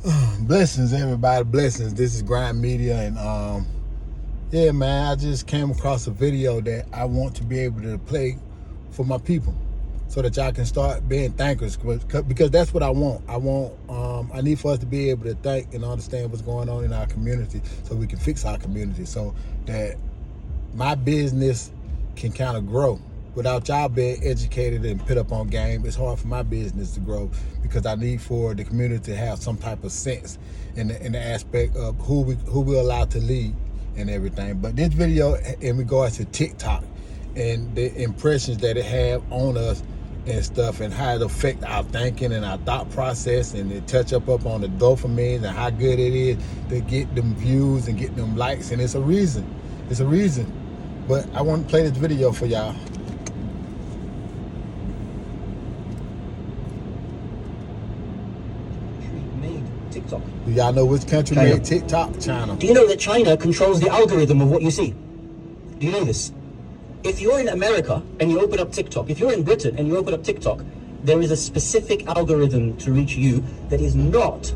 Blessings, everybody. Blessings. This is Grind Media, and yeah, man, I just came across a video that I want to be able to play for my people, so that y'all can start being thinkers, because that's what I want. I need for us to be able to think and understand what's going on in our community, so we can fix our community, so that my business can kind of grow. Without y'all being educated and put up on game, it's hard for my business to grow, because I need for the community to have some type of sense in the aspect of who we allow to lead and everything. But this video in regards to TikTok and the impressions that it have on us and stuff, and how it affect our thinking and our thought process, and it touch up on the dopamine and how good it is to get them views and get them likes. And it's a reason. It's a reason. But I want to play this video for y'all. Made TikTok. Do y'all know which country China. made TikTok? China. Do you know that China controls the algorithm of what you see? Do you know this? If you're in America and you open up TikTok, if you're in Britain and you open up TikTok, there is a specific algorithm to reach you that is not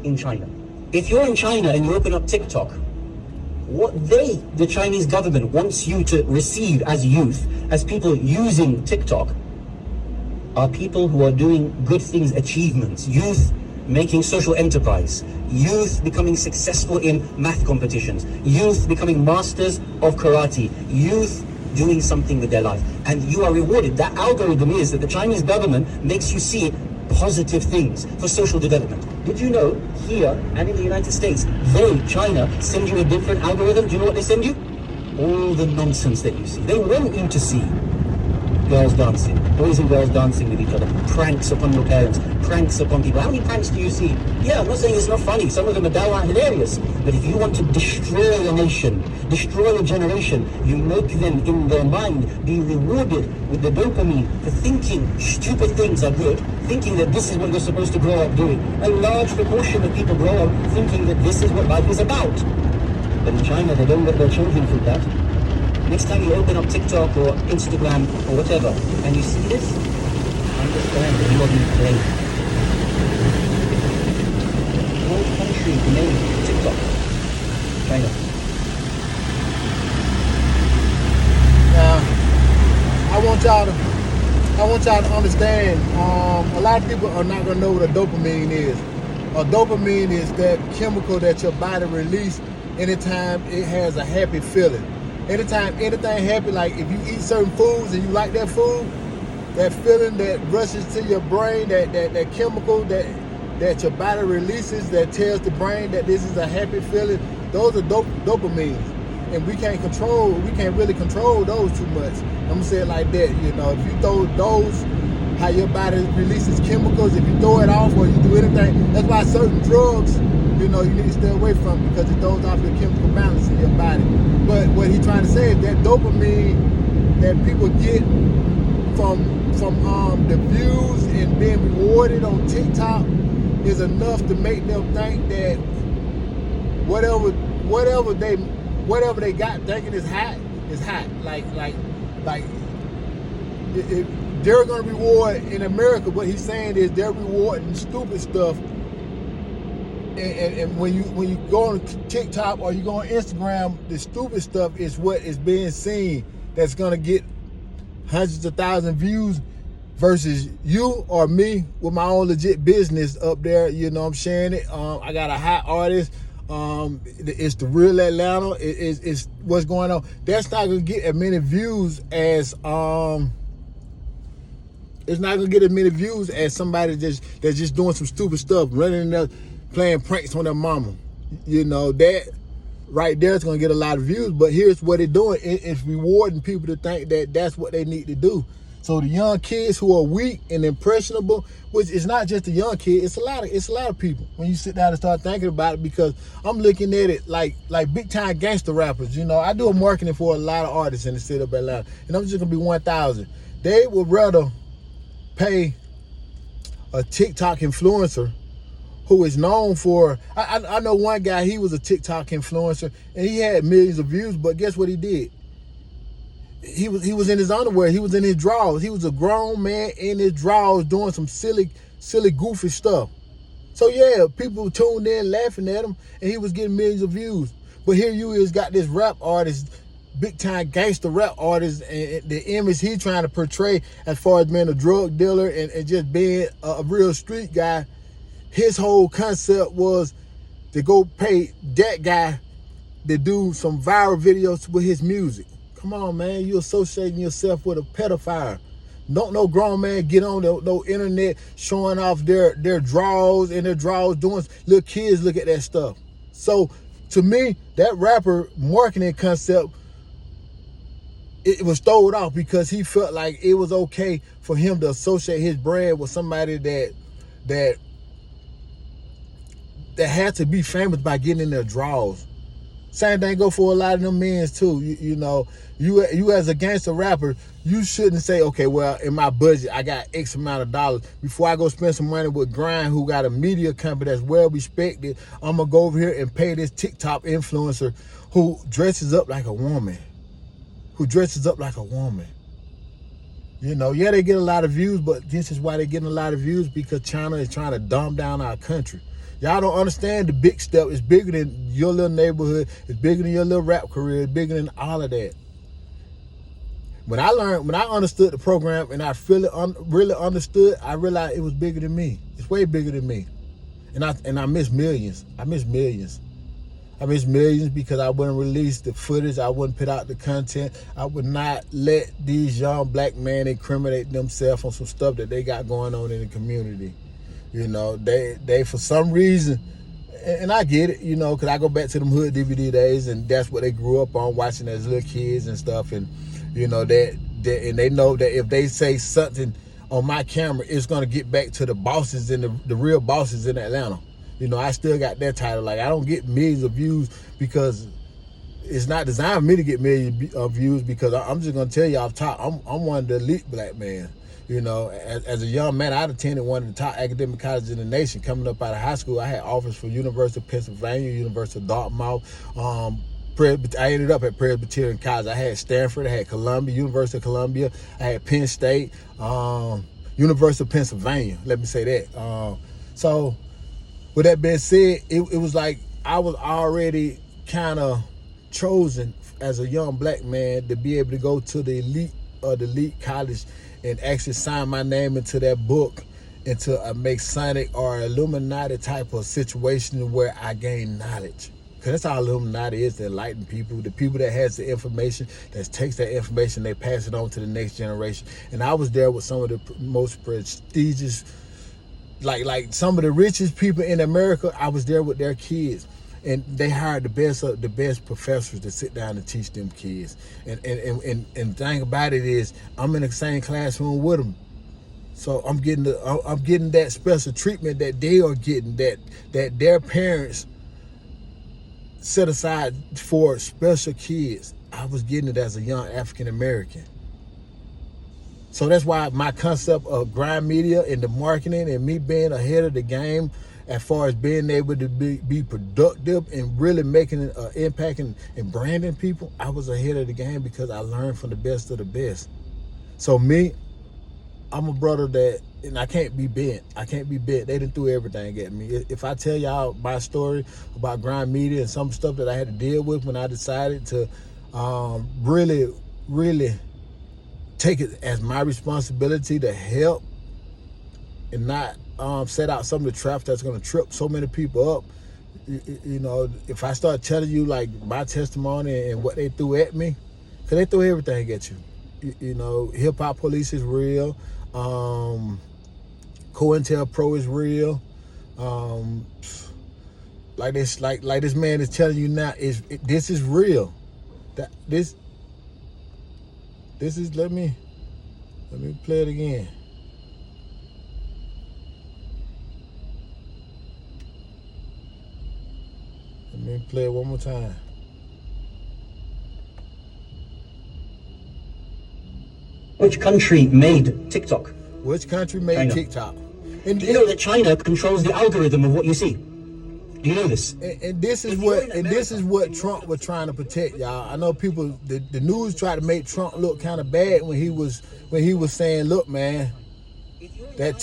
in China. If you're in China and you open up TikTok, what the Chinese government wants you to receive as youth, as people using TikTok, are people who are doing good things, achievements, youth making social enterprise, youth becoming successful in math competitions, youth becoming masters of karate, youth doing something with their life. And you are rewarded. That algorithm is that the Chinese government makes you see positive things for social development. Did you know here and in the United States, China, send you a different algorithm? Do you know what they send you? All the nonsense that you see. They want you to see girls dancing, boys and girls dancing with each other, pranks upon your parents, pranks upon people. How many pranks do you see? Yeah, I'm not saying it's not funny. Some of them are downright hilarious. But if you want to destroy a nation, destroy a generation, you make them in their mind be rewarded with the dopamine for thinking stupid things are good, thinking that this is what you're supposed to grow up doing. A large proportion of people grow up thinking that this is what life is about. But in China, they don't let their children think that. Next time you open up TikTok or Instagram or whatever, and you see this, understand that you are being played. What country made TikTok? China. Now, I want y'all to understand. A lot of people are not gonna know what a dopamine is. A dopamine is that chemical that your body releases anytime it has a happy feeling. Anytime anything happy, like if you eat certain foods and you like that food, that feeling that rushes to your brain, that chemical that your body releases that tells the brain that this is a happy feeling, those are dopamines. And we can't really control those too much. I'm gonna say it like that, you know. If you throw those, how your body releases chemicals, if you throw it off or you do anything, that's why certain drugs, you know, you need to stay away from, because it throws off your chemical balance in your body. But what he's trying to say is that dopamine that people get from the views and being rewarded on TikTok is enough to make them think that whatever they got thinking is hot. Like they're gonna reward in America. What he's saying is they're rewarding stupid stuff. And when you go on TikTok or you go on Instagram, the stupid stuff is what is being seen. That's gonna get hundreds of thousands of views, versus you or me with my own legit business up there. You know, I'm sharing it. I got a hot artist. It's the real Atlanta. It's what's going on. That's not gonna get as many views as It's not gonna get as many views as somebody that's just doing some stupid stuff, running in there, playing pranks on their mama. You know, that right there is gonna get a lot of views. But here's what it's doing: it's rewarding people to think that that's what they need to do. So the young kids who are weak and impressionable, which is not just the young kid, it's a lot of people. When you sit down and start thinking about it, because I'm looking at it like big time gangster rappers. You know, I do a marketing for a lot of artists in the city of Atlanta, and I'm just gonna be 1,000. They would rather pay a TikTok influencer who is known for, I know one guy, he was a TikTok influencer and he had millions of views, but guess what he did? He was in his underwear, he was in his drawers. He was a grown man in his drawers doing some silly, goofy stuff. So yeah, people tuned in laughing at him, and he was getting millions of views. But here you is got this rap artist, big time gangster rap artist, and the image he trying to portray as far as being a drug dealer and just being a real street guy. His whole concept was to go pay that guy to do some viral videos with his music. Come on, man, you associating yourself with a pedophile. Don't no grown man get on no internet showing off their draws and their draws doing. Little kids look at that stuff. So to me, that rapper marketing concept, it was thrown off because he felt like it was okay for him to associate his brand with somebody that had to be famous by getting in their draws. Same thing go for a lot of them men's too. You know, you as a gangster rapper, you shouldn't say, okay, well, in my budget, I got X amount of dollars. Before I go spend some money with Grind, who got a media company that's well respected, I'm gonna go over here and pay this TikTok influencer who dresses up like a woman. You know, yeah, they get a lot of views, but this is why they're getting a lot of views, because China is trying to dumb down our country. Y'all don't understand the big step. It's bigger than your little neighborhood. It's bigger than your little rap career. It's bigger than all of that. When I understood the program and I really understood, I realized it was bigger than me. It's way bigger than me. And I miss millions. I miss millions because I wouldn't release the footage. I wouldn't put out the content. I would not let these young black men incriminate themselves on some stuff that they got going on in the community. You know, they for some reason, and I get it, you know, because I go back to them hood DVD days, and that's what they grew up on, watching as little kids and stuff. And, you know, and they know that if they say something on my camera, it's going to get back to the bosses and the real bosses in Atlanta. You know, I still got that title. Like, I don't get millions of views because it's not designed for me to get millions of views, because I'm just going to tell you off top, I'm one of the elite black men. You know, as a young man, I attended one of the top academic colleges in the nation. Coming up out of high school, I had offers for University of Pennsylvania, University of Dartmouth. I ended up at Presbyterian College. I had Stanford, I had Columbia, University of Columbia, I had Penn State, University of Pennsylvania. Let me say that. So, with that being said, it was like I was already kind of chosen as a young black man to be able to go to the elite college and actually sign my name into that book, into a Masonic or Illuminati type of situation where I gain knowledge. Because that's all Illuminati is, to enlighten people. The people that has the information, that takes that information, they pass it on to the next generation. And I was there with some of the most prestigious, like some of the richest people in America. I was there with their kids. And they hired the best professors to sit down and teach them kids. And the thing about it is, I'm in the same classroom with them, so I'm getting that special treatment that they are getting, that their parents set aside for special kids. I was getting it as a young African American. So that's why my concept of grind media and the marketing and me being ahead of the game, as far as being able to be productive and really making an impact and branding people, I was ahead of the game because I learned from the best of the best. So me, I'm a brother that, and I can't be bent. They done threw everything at me. If I tell y'all my story about grind media and some stuff that I had to deal with when I decided to really take it as my responsibility to help and not set out some of the traps that's going to trip so many people up. You know, if I start telling you like my testimony and what they threw at me, because they threw everything at you. You know, hip hop police is real. COINTELPRO is real. Like this man is telling you now, this is real. This is, let me play it again. Let me play it one more time. Which country made TikTok? Which country made China. TikTok? Do you know that China controls the algorithm of what you see? Do you know this? And this is what Trump was trying to protect, y'all. I know people, the news tried to make Trump look kind of bad when he was saying, look, man, That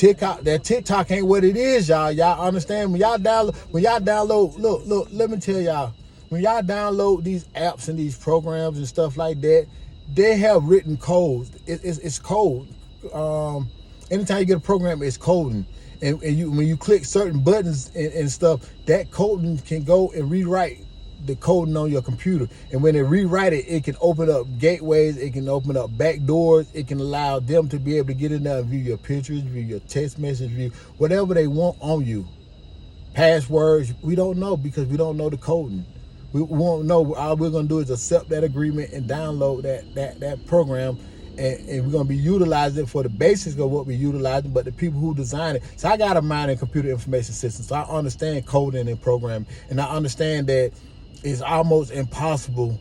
TikTok ain't what it is, y'all. Y'all understand? When y'all download, look, let me tell y'all, when y'all download these apps and these programs and stuff like that, they have written codes. It's code. Anytime you get a program, it's coding. And when you click certain buttons and stuff, that coding can go and rewrite the coding on your computer. And when they rewrite it, it can open up gateways, it can open up back doors, it can allow them to be able to get in there and view your pictures, view your text message, view whatever they want on you. Passwords, we don't know because we don't know the coding. We won't know. All we're gonna do is accept that agreement and download that program, and we're gonna be utilizing it for the basics of what we're utilizing. But the people who design it, so I got a mind in computer information systems, so I understand coding and programming, and I understand that it's almost impossible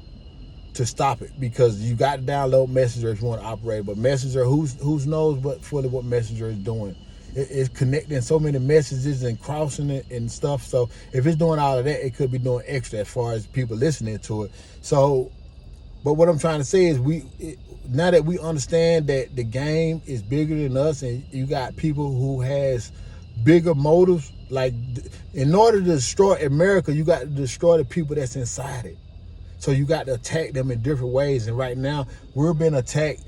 to stop it because you got to download Messenger if you want to operate. But Messenger, who's knows what fully what Messenger is doing? It's connecting so many messages and crossing it and stuff. So if it's doing all of that, it could be doing extra as far as people listening to it. So, but what I'm trying to say is now that we understand that the game is bigger than us, and you got people who has bigger motives. Like, in order to destroy America, you got to destroy the people that's inside it. So you got to attack them in different ways. And right now, we're being attacked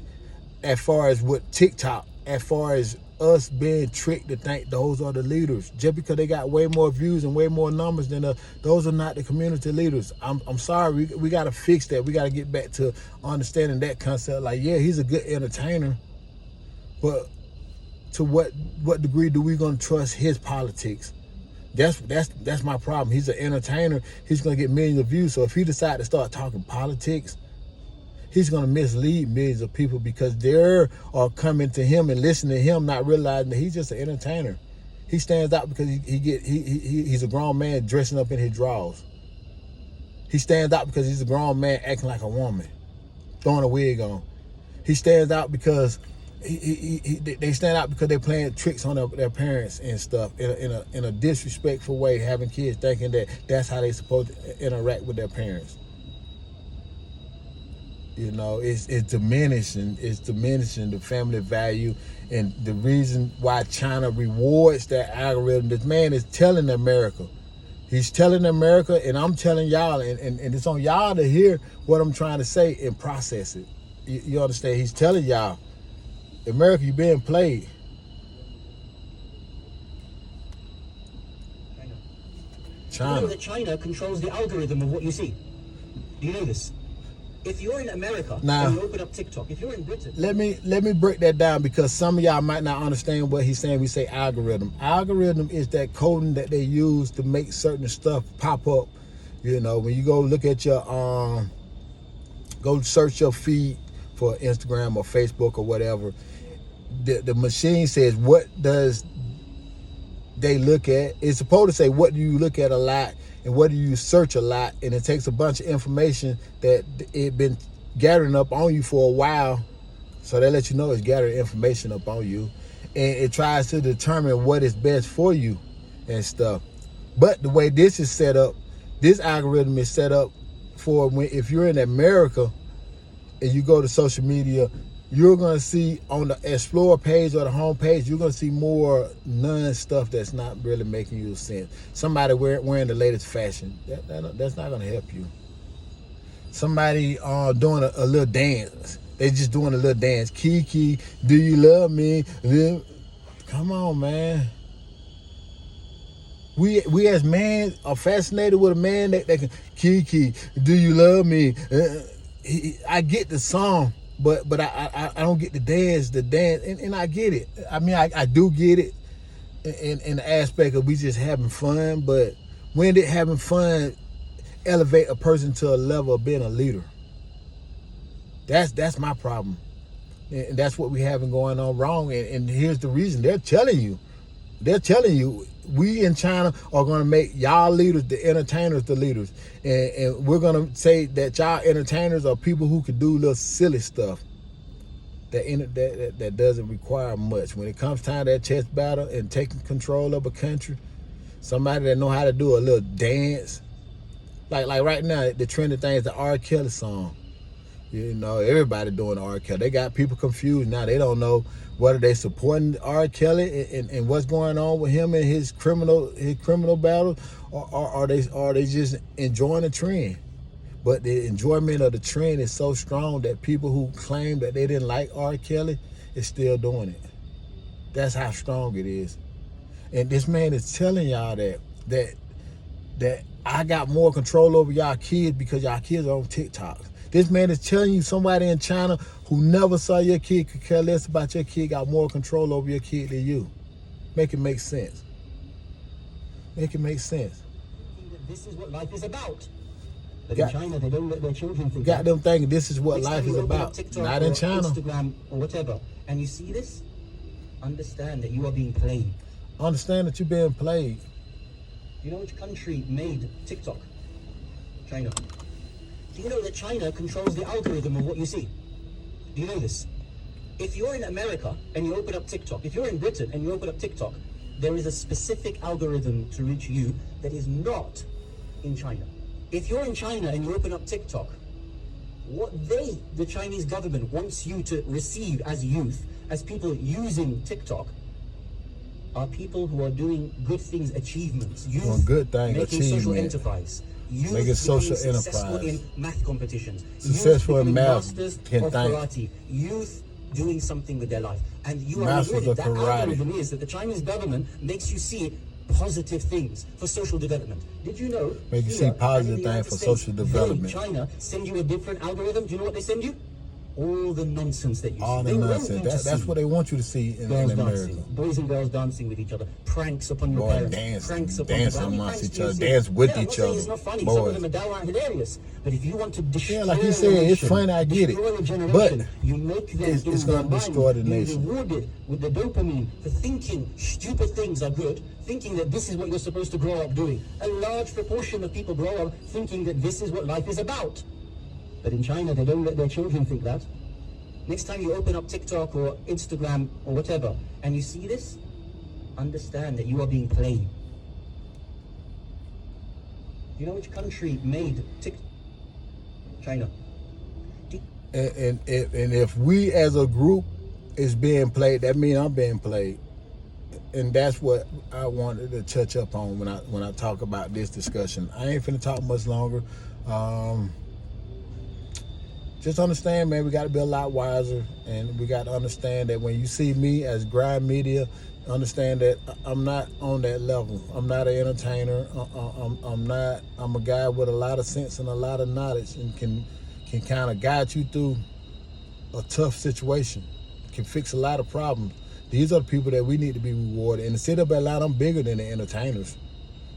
as far as with TikTok, as far as us being tricked to think those are the leaders. Just because they got way more views and way more numbers than us, those are not the community leaders. I'm sorry, we got to fix that. We got to get back to understanding that concept. Like, yeah, he's a good entertainer, but to what degree do we gonna trust his politics? That's my problem. He's an entertainer. He's gonna get millions of views. So if he decides to start talking politics, he's gonna mislead millions of people because they are coming to him and listening to him, not realizing that he's just an entertainer. He stands out because he's a grown man dressing up in his drawers. He stands out because he's a grown man acting like a woman, throwing a wig on. He stands out because they stand out because they're playing tricks on their parents and stuff in a disrespectful way, having kids thinking that that's how they're supposed to interact with their parents. You know, it's diminishing the family value, and the reason why China rewards that algorithm. This man is telling America. He's telling America, and I'm telling y'all, and it's on y'all to hear what I'm trying to say and process it. You understand? He's telling y'all, America, you're being played. China. You know that China controls the algorithm of what you see. Do you know this? If you're in America and you open up TikTok, if you're in Britain... Let me break that down because some of y'all might not understand what he's saying. We say algorithm. Algorithm is that coding that they use to make certain stuff pop up. You know, when you go look at your... go search your feed for Instagram or Facebook or whatever, the machine says, what does they look at? It's supposed to say, what do you look at a lot and what do you search a lot? And it takes a bunch of information that it been gathering up on you for a while. So they let you know it's gathering information up on you. And it tries to determine what is best for you and stuff. But the way this is set up, this algorithm is set up for if you're in America and you go to social media, you're going to see on the Explore page or the home page, you're going to see more stuff that's not really making you sense. Somebody wearing the latest fashion. That's not going to help you. Somebody doing a little dance. They just doing a little dance. Kiki, do you love me? Come on, man. We as men are fascinated with a man that can, Kiki, do you love me? I get the song, but I don't get the dance, and I get it. I mean, I do get it in the aspect of we just having fun, but when did having fun elevate a person to a level of being a leader? That's my problem, and that's what we having going on wrong. And here's the reason: they're telling you, we in China are going to make y'all leaders, the entertainers, the leaders. And we're going to say that y'all entertainers are people who can do little silly stuff that doesn't require much. When it comes time to that chess battle and taking control of a country, somebody that know how to do a little dance. Like right now, the trending thing is the R. Kelly song. You know, everybody doing R. Kelly. They got people confused now. They don't know whether they supporting R. Kelly and what's going on with him and his criminal battle, or are they just enjoying the trend? But the enjoyment of the trend is so strong that people who claim that they didn't like R. Kelly is still doing it. That's how strong it is. And this man is telling y'all that I got more control over y'all kids because y'all kids are on TikTok. This man is telling you somebody in China who never saw your kid, could care less about your kid, got more control over your kid than you. Make it make sense. Make it make sense. This is what life is about. But in China, they don't let their children think. Got them thinking this is what life is about. TikTok Not in China. Instagram or whatever, and you see this, understand that you are being played. Understand that you're being played. You know which country made TikTok? China. Do you know that China controls the algorithm of what you see? Do you know this? If you're in America and you open up TikTok, if you're in Britain and you open up TikTok, there is a specific algorithm to reach you that is not in China. If you're in China and you open up TikTok, what the Chinese government wants you to receive as youth, as people using TikTok, are people who are doing good things, achievements. Youth good thing, making social enterprise. Youth making social successful in math competitions. Successful in math. Masters of karate. Youth doing something with their life. And you are rewarded. That algorithm is that the Chinese government makes you see positive things for social development. Did you know? Make you see positive things for social development. China send you a different algorithm. Do you know what they send you? All the nonsense that you see. All the nonsense. That's what they want you to see in America. Dancing, boys and girls dancing with each other, pranks upon your parents, pranks upon dancing amongst each other, dance with each other. It's not funny. Some of them are downright hilarious. But if you want to destroy, like you said, it's funny. I get it. But you make them it's going to destroy the nation. Rewarded with the dopamine for thinking stupid things are good, thinking that this is what you're supposed to grow up doing. A large proportion of people grow up thinking that this is what life is about. But in China, they don't let their children think that. Next time you open up TikTok or Instagram or whatever, and you see this, understand that you are being played. You know which country made TikTok? China. And if we as a group is being played, that means I'm being played. And that's what I wanted to touch up on when I talk about this discussion. I ain't finna talk much longer. Just understand, man, we got to be a lot wiser, and we got to understand that when you see me as grind media, understand that I'm not on that level. I'm not an entertainer. I'm a guy with a lot of sense and a lot of knowledge, and can kind of guide you through a tough situation, can fix a lot of problems. These are the people that we need to be rewarded. And to sit up at Atlanta, I'm bigger than the entertainers.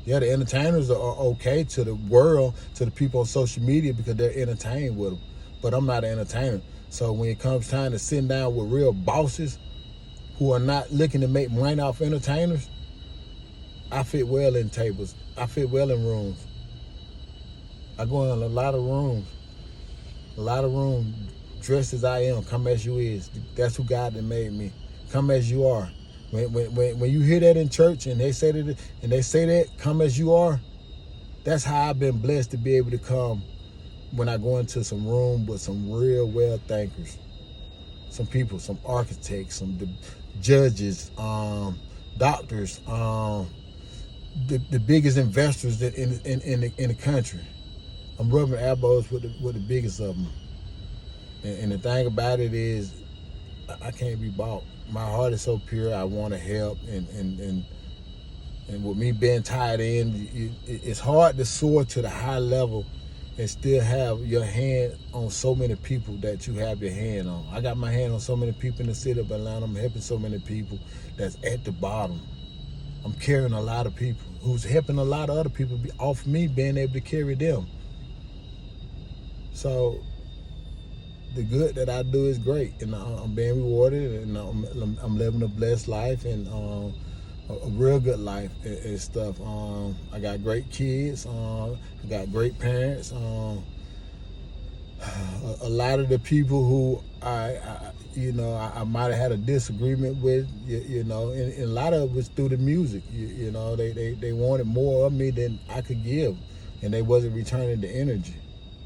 Yeah, the entertainers are okay to the world, to the people on social media, because they're entertained with them. But I'm not an entertainer. So when it comes time to sitting down with real bosses who are not looking to make money off entertainers, I fit well in tables. I fit well in rooms. I go in a lot of rooms. Dressed as I am, come as you is. That's who God that made me. Come as you are. When you hear that in church and they say that, come as you are, that's how I've been blessed to be able to come when I go into some room with some real well thinkers, some people, some architects, some judges, doctors, the biggest investors that in the country. I'm rubbing elbows with the biggest of them. And the thing about it is, I can't be bought. My heart is so pure. I want to help, and with me being tied in, it's hard to soar to the high level and still have your hand on so many people that you have your hand on. I got my hand on so many people in the city of Atlanta. I'm helping so many people that's at the bottom. I'm carrying a lot of people who's helping a lot of other people off me being able to carry them. So the good that I do is great, and I'm being rewarded, and I'm living a blessed life, and a real good life and stuff. I got great kids. I got great parents. A lot of the people who I might have had a disagreement with, and a lot of it was through the music. They wanted more of me than I could give, and they wasn't returning the energy.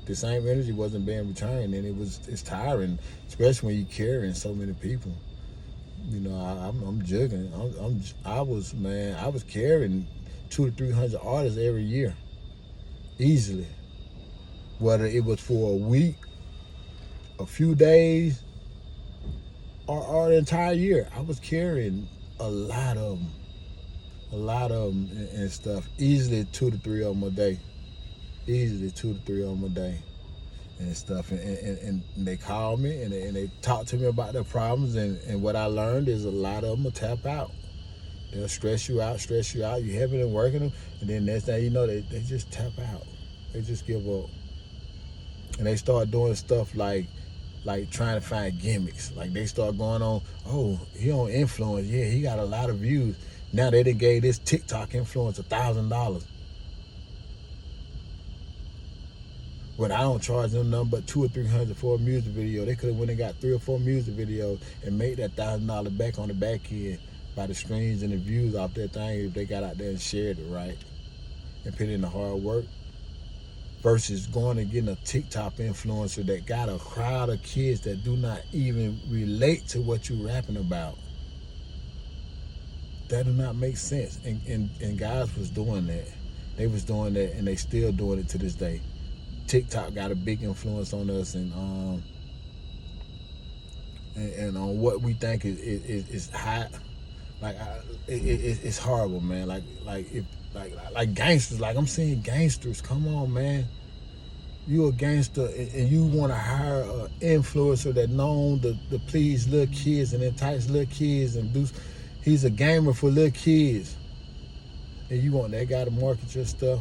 the same energy wasn't being returned, and it's tiring, especially when you're carrying so many people. You know, I'm juggling. I was carrying 200 to 300 artists every year, easily. Whether it was for a week, a few days, or the entire year, I was carrying a lot of them, and stuff. Easily 2 to 3 of them a day. Easily 2 to 3 of them a day. And stuff, and they call me and they talk to me about their problems, and what I learned is a lot of them will tap out. They'll stress you out, you having them working them, and then next thing you know, they just tap out. They just give up. And they start doing stuff like trying to find gimmicks. Like they start going on, oh, he on influence, yeah, he got a lot of views. Now they done gave this TikTok influence $1,000. When I don't charge them nothing but $200 or $300 for a music video, they could have went and got 3 or 4 music videos and made that $1,000 back on the back end by the streams and the views off that thing if they got out there and shared it right and put in the hard work. Versus going and getting a TikTok influencer that got a crowd of kids that do not even relate to what you rapping about. That do not make sense. And guys was doing that. They was doing that, and they still doing it to this day. TikTok got a big influence on us, and on what we think is hot. Like it's horrible, man. Like gangsters. Like I'm seeing gangsters. Come on, man. You a gangster, and you want to hire an influencer that known to please little kids and entice little kids and do. He's a gamer for little kids, and you want that guy to market your stuff.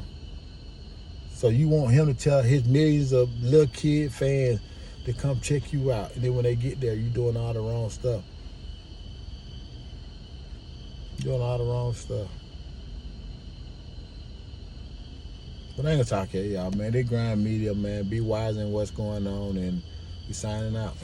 So you want him to tell his millions of little kid fans to come check you out. And then when they get there, you doing all the wrong stuff. Doing all the wrong stuff. But I ain't gonna talk here, y'all, man. They grind media, man. Be wise in what's going on, and we signing out.